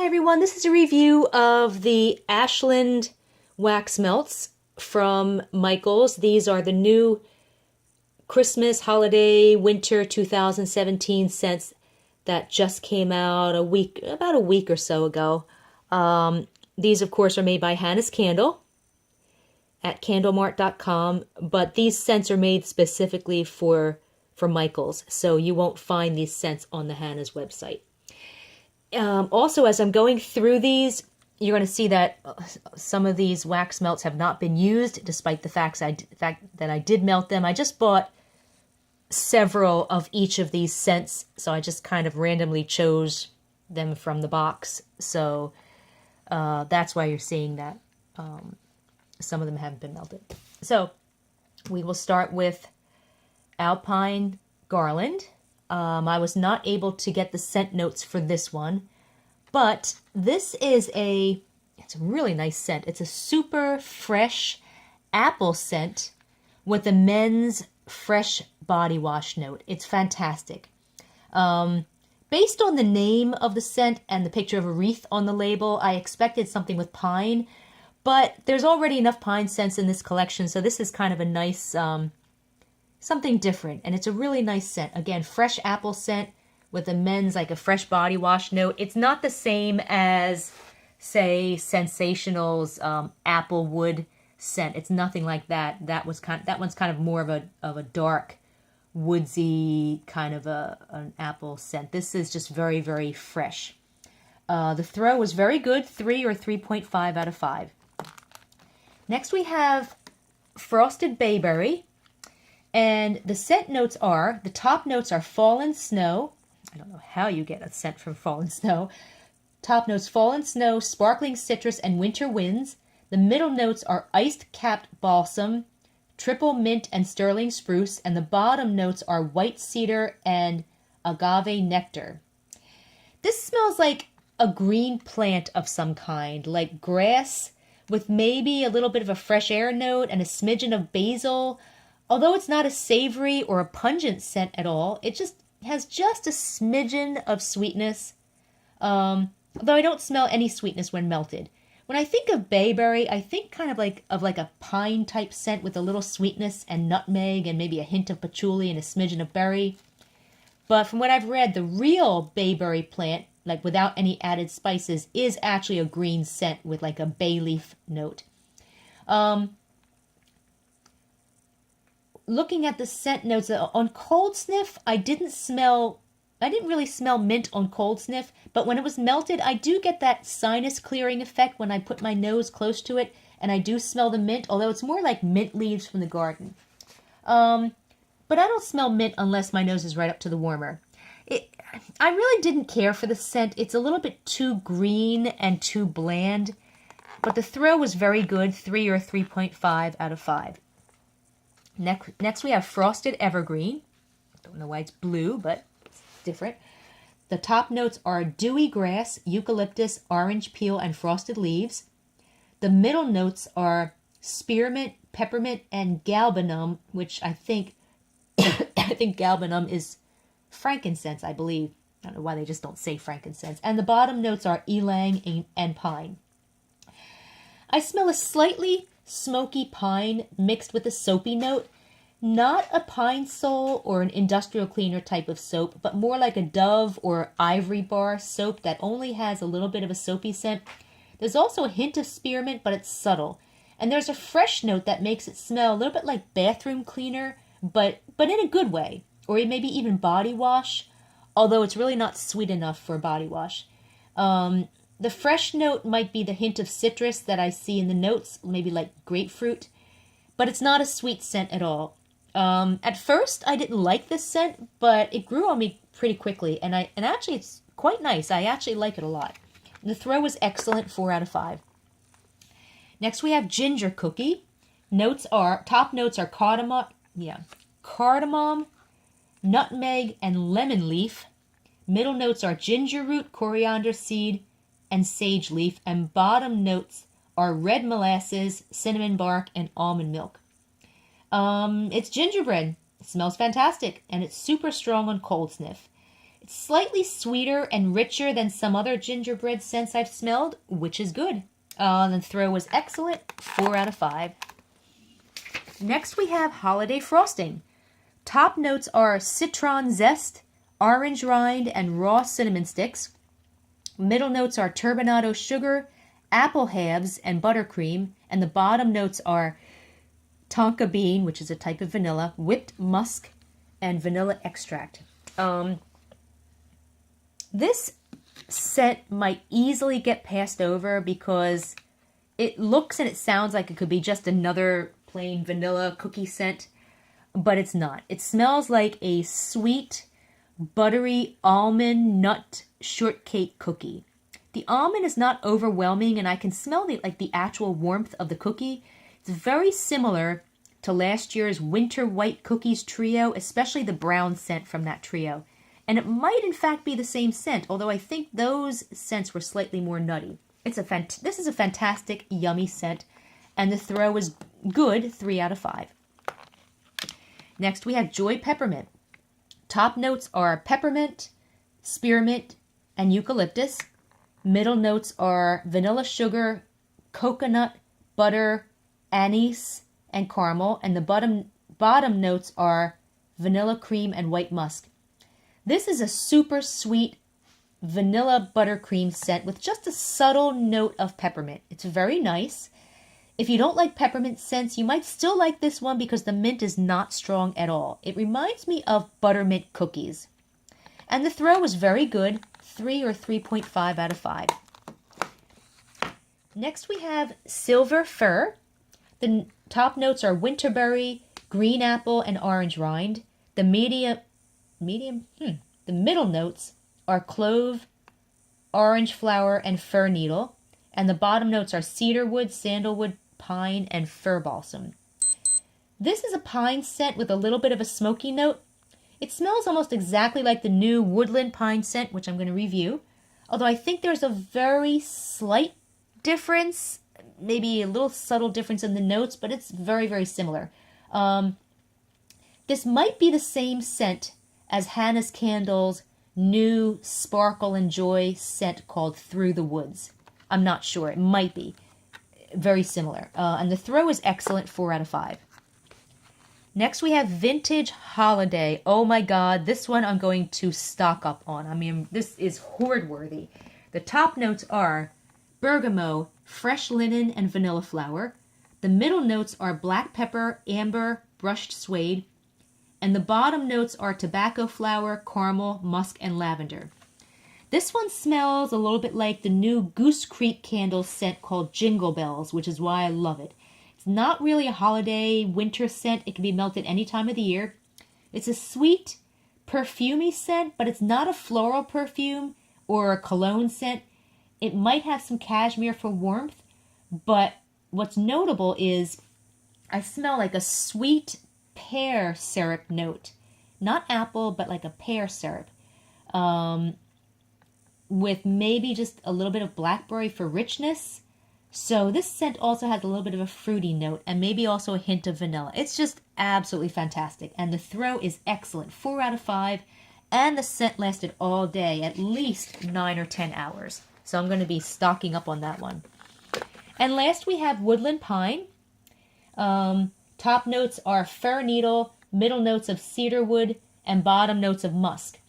Hi everyone, this is a review of the Ashland wax melts from Michaels. These are the new Christmas, holiday, winter 2017 scents that just came out about a week or so ago. These of course are made by Hannah's Candle at candlemart.com, but these scents are made specifically for Michaels, so you won't find these scents on the Hannah's website. Also, as I'm going through these, you're going to see that some of these wax melts have not been used, despite the fact that I did melt them. I just bought several of each of these scents, so I just kind of randomly chose them from the box. So that's why you're seeing that some of them haven't been melted. So we will start with Alpine Garland. I was not able to get the scent notes for this one, but this is it's a really nice scent. It's a super fresh apple scent with a men's fresh body wash note. It's fantastic. Based on the name of the scent and the picture of a wreath on the label, I expected something with pine, but there's already enough pine scents in this collection, so this is kind of a nice something different, and it's a really nice scent. Again, fresh apple scent with a men's, like a fresh body wash note. It's not the same as, say, Sensational's apple wood scent. It's nothing like that. That one's kind of more of a dark, woodsy kind of an apple scent. This is just very, very fresh. The throw was very good, 3 or 3.5 out of 5. Next we have Frosted Bayberry. And the scent notes are, the top notes are fallen snow. I don't know how you get a scent from fallen snow. Top notes, fallen snow, sparkling citrus, and winter winds. The middle notes are iced capped balsam, triple mint, and sterling spruce. And the bottom notes are white cedar and agave nectar. This smells like a green plant of some kind, like grass with maybe a little bit of a fresh air note and a smidgen of basil. Although it's not a savory or a pungent scent at all, it just has just a smidgen of sweetness. Although I don't smell any sweetness when melted. When I think of bayberry, I think kind of like a pine type scent with a little sweetness and nutmeg and maybe a hint of patchouli and a smidgen of berry. But from what I've read, the real bayberry plant, like without any added spices, is actually a green scent with like a bay leaf note. Looking at the scent notes, on cold sniff, I didn't really smell mint on cold sniff, but when it was melted, I do get that sinus clearing effect when I put my nose close to it, and I do smell the mint, although it's more like mint leaves from the garden. But I don't smell mint unless my nose is right up to the warmer. I really didn't care for the scent. It's a little bit too green and too bland, but the throw was very good, 3 or 3.5 out of 5. Next we have Frosted Evergreen. Don't know why it's blue, but it's different. The top notes are dewy grass, eucalyptus, orange peel, and frosted leaves. The middle notes are spearmint, peppermint, and galbanum, which I think galbanum is frankincense, I believe. I don't know why they just don't say frankincense. And the bottom notes are ylang and pine. I smell a slightly smoky pine mixed with a soapy note. Not a pine sol or an industrial cleaner type of soap, but more like a Dove or Ivory Bar soap that only has a little bit of a soapy scent. There's also a hint of spearmint, but it's subtle. And there's a fresh note that makes it smell a little bit like bathroom cleaner, but in a good way. Or maybe even body wash, although it's really not sweet enough for body wash. The fresh note might be the hint of citrus that I see in the notes, maybe like grapefruit, but it's not a sweet scent at all. At first, I didn't like this scent, but it grew on me pretty quickly, and actually it's quite nice. I actually like it a lot. The throw was excellent, 4 out of 5. Next, we have Ginger Cookie. Top notes are cardamom, nutmeg, and lemon leaf. Middle notes are ginger root, coriander seed, and sage leaf, and bottom notes are red molasses, cinnamon bark, and almond milk. It's gingerbread. It smells fantastic, and it's super strong on cold sniff. It's slightly sweeter and richer than some other gingerbread scents I've smelled, which is good. The throw was excellent, 4 out of 5. Next we have Holiday Frosting. Top notes are citron zest, orange rind, and raw cinnamon sticks. Middle notes are turbinado sugar, apple halves, and buttercream. And the bottom notes are tonka bean, which is a type of vanilla, whipped musk, and vanilla extract. This scent might easily get passed over because it looks and it sounds like it could be just another plain vanilla cookie scent, but it's not. It smells like a sweet, buttery almond nut shortcake cookie. The almond is not overwhelming, and I can smell the actual warmth of the cookie. It's very similar to last year's Winter White Cookies trio, especially the brown scent from that trio. And it might in fact be the same scent, although I think those scents were slightly more nutty. This is a fantastic, yummy scent, and the throw is good, 3 out of 5. Next we have Joy Peppermint. Top notes are peppermint, spearmint, and eucalyptus. Middle notes are vanilla sugar, coconut, butter, anise, and caramel. And the bottom notes are vanilla cream and white musk. This is a super sweet vanilla buttercream scent with just a subtle note of peppermint. It's very nice. If you don't like peppermint scents, you might still like this one because the mint is not strong at all. It reminds me of buttermint cookies. And the throw was very good, 3 or 3.5 out of 5. Next we have Silver Fir. The top notes are winterberry, green apple, and orange rind. The middle notes are clove, orange flower, and fir needle. And the bottom notes are cedarwood, sandalwood, pine, and fir balsam. This is a pine scent with a little bit of a smoky note. It smells almost exactly like the new Woodland Pine scent, which I'm going to review. Although I think there's a very slight difference, maybe a little subtle difference in the notes, but it's very, very similar. This might be the same scent as Hannah's Candle's new Sparkle and Joy scent called Through the Woods. I'm not sure. It might be. Very similar. And the throw is excellent, 4 out of 5. Next we have Vintage Holiday. Oh my god, this one I'm going to stock up on. I mean, this is hoard worthy. The top notes are bergamot, fresh linen, and vanilla flower. The middle notes are black pepper, amber, brushed suede. And the bottom notes are tobacco flower, caramel, musk, and lavender. This one smells a little bit like the new Goose Creek candle scent called Jingle Bells, which is why I love it. It's not really a holiday winter scent. It can be melted any time of the year. It's a sweet, perfumey scent, but it's not a floral perfume or a cologne scent. It might have some cashmere for warmth, but what's notable is I smell like a sweet pear syrup note. Not apple, but like a pear syrup. With maybe just a little bit of blackberry for richness. So this scent also has a little bit of a fruity note and maybe also a hint of vanilla. It's just absolutely fantastic. And the throw is excellent, 4 out of 5. And the scent lasted all day, at least 9 or 10 hours. So I'm going to be stocking up on that one. And last we have Woodland Pine. Top notes are fir needle, middle notes of cedarwood, and bottom notes of musk.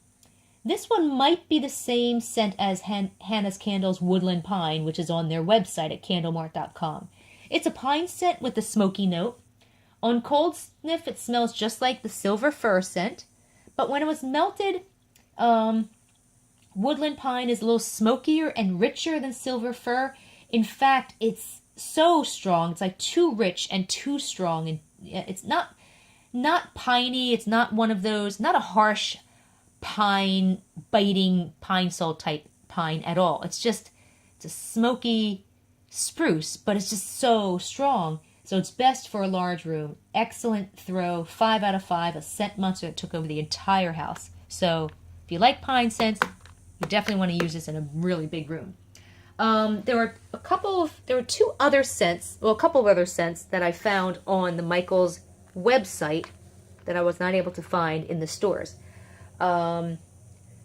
This one might be the same scent as Hannah's Candle's Woodland Pine, which is on their website at candlemart.com. It's a pine scent with a smoky note. On cold sniff, it smells just like the Silver Fir scent. But when it was melted, Woodland Pine is a little smokier and richer than Silver Fir. In fact, it's so strong. It's like too rich and too strong. And it's not piney. It's not one of those, not a harsh pine, biting pine salt type pine at all. It's a smoky spruce, but it's just so strong. So it's best for a large room. Excellent throw, 5 out of 5, a scent monster that took over the entire house. So if you like pine scents, you definitely want to use this in a really big room. There were a couple of other scents that I found on the Michaels website that I was not able to find in the stores.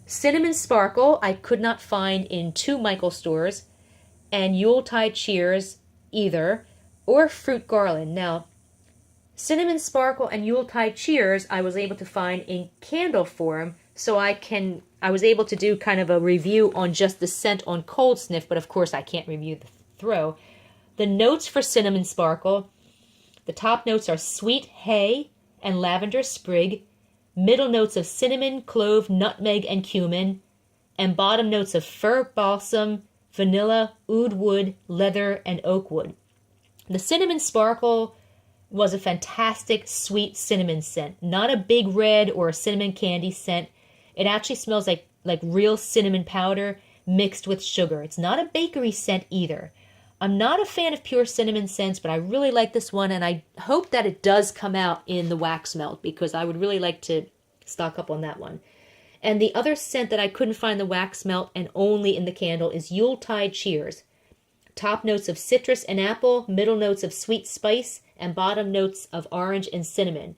Cinnamon Sparkle I could not find in 2 Michaels stores, and Yuletide Cheers either, or Fruit Garland. Now, Cinnamon Sparkle and Yuletide Cheers I was able to find in candle form, so I was able to do kind of a review on just the scent on cold sniff, but of course I can't review the throw. The notes for Cinnamon Sparkle, the top notes are sweet hay and lavender sprig, middle notes of cinnamon, clove, nutmeg, and cumin, and bottom notes of fir balsam, vanilla, oud wood, leather, and oak wood. The Cinnamon Sparkle was a fantastic sweet cinnamon scent. Not a big red or a cinnamon candy scent. It actually smells like real cinnamon powder mixed with sugar. It's not a bakery scent either. I'm not a fan of pure cinnamon scents, but I really like this one, and I hope that it does come out in the wax melt, because I would really like to stock up on that one. And the other scent that I couldn't find in the wax melt and only in the candle is Yuletide Cheers. Top notes of citrus and apple, middle notes of sweet spice, and bottom notes of orange and cinnamon.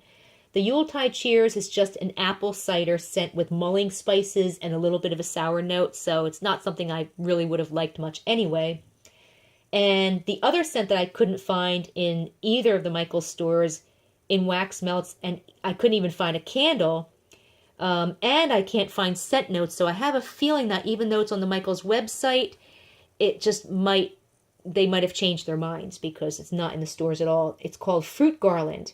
The Yuletide Cheers is just an apple cider scent with mulling spices and a little bit of a sour note, so it's not something I really would have liked much anyway. And the other scent that I couldn't find in either of the Michaels stores in wax melts, and I couldn't even find a candle, and I can't find scent notes, so I have a feeling that even though it's on the Michaels website, it just they might have changed their minds because it's not in the stores at all. It's called Fruit Garland.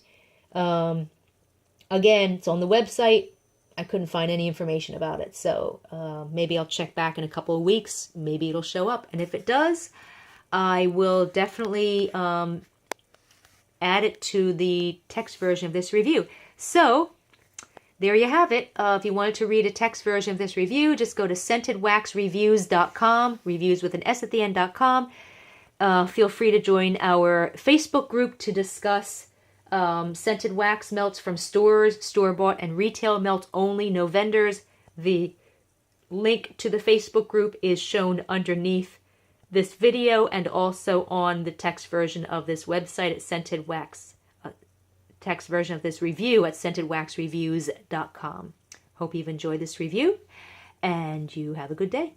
Again, it's on the website. I couldn't find any information about it, so maybe I'll check back in a couple of weeks. Maybe it'll show up, and if it does, I will definitely add it to the text version of this review. So, there you have it. If you wanted to read a text version of this review, just go to scentedwaxreviews.com, reviews with an S at the end.com. Feel free to join our Facebook group to discuss scented wax melts from stores, store-bought, and retail melts only, no vendors. The link to the Facebook group is shown underneath this video and also on the text version of this website at Scented Wax, text version of this review at scentedwaxreviews.com. Hope you've enjoyed this review, and you have a good day.